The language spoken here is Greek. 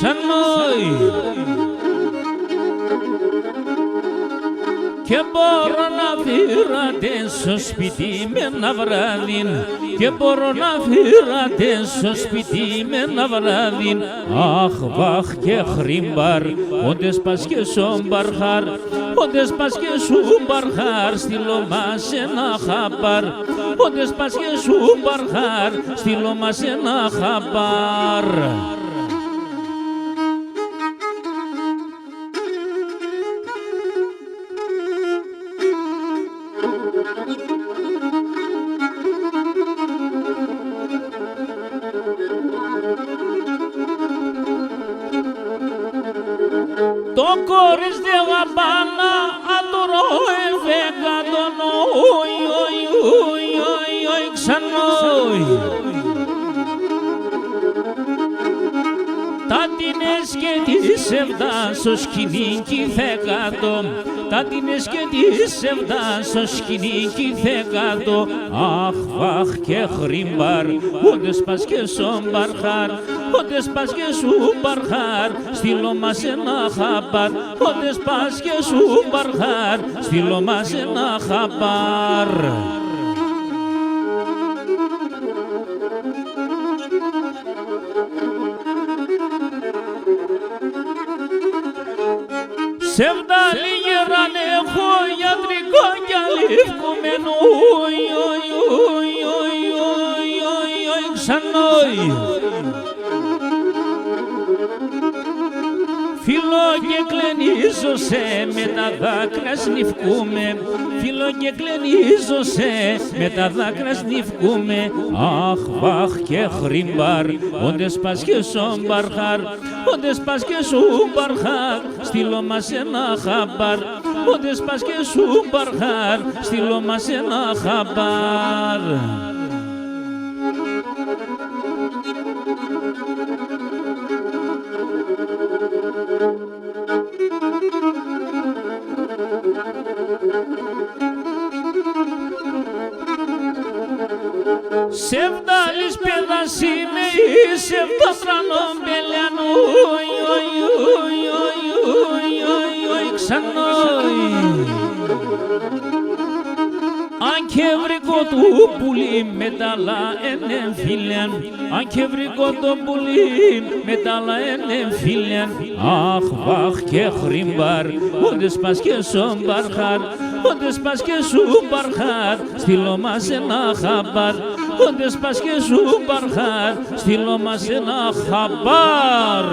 ξανόι και μπορώ να φύρατες σπίτι με ένα βράδυ και μπορώ να φύρατες σπίτι με ένα βράδυ αχ βαχ και χρυμπάρ όντες πας και σομπαρχάρ όντες πας και σομπαρχάρ στείλω μας ένα χαμπάρ όντες πας και σομπαρχάρ στείλω μας ένα χαμπάρ. Το κόρης δε γαμπάνα ατορώ εφέγγαντον όι όι όι όι όι ξανόι τα τίνες και της ευδάσω σκηνίκι φέγγατο τα τίνες και της ευδάσω σκηνίκι φέγγατο αχ βαχ και χρυμπάρ όντες πας και σομπαρχάρ όντες πας και σομπαρχάρ στείλω μας ένα χαμπάρ όντες πας και σομπαρχάρ στείλω μας ένα χαμπάρ. Σεβδάλι γεράν έχω γιατρικό κι αλήφκομενο όι όι όι όι όι όι όι ξανόι φίλο και κλενίζωσε με τα δάκρυα σνιφκούμε φίλο και κλενίζωσε με τα δάκρυα σνιφκούμε αχ βαχ και χρυμπάρ όντες πας και σομπαρχάρ όντες πας και σομπαρχάρ στείλω μας ένα χαμπάρ όντες πας και σομπαρχάρ στείλω μας ένα χαμπάρ. Σεβδάλης παιδάς είμαι ή σεβδάτρανον πελιανό όι όι όι όι όι όι όι ξανόι αν και βρήκω του πουλί με τα άλλα ενεμφύλιαν αν και βρήκω το πουλί με τα άλλα ενεμφύλιαν αχ βαχ και χρυμπάρ όντες πας και σομπαρχάρ όντες πας και σομπαρχάρ στείλω μας ένα χαμπάρ όντες πας και σομπαρχάρ στείλω μας ένα χαμπάρ.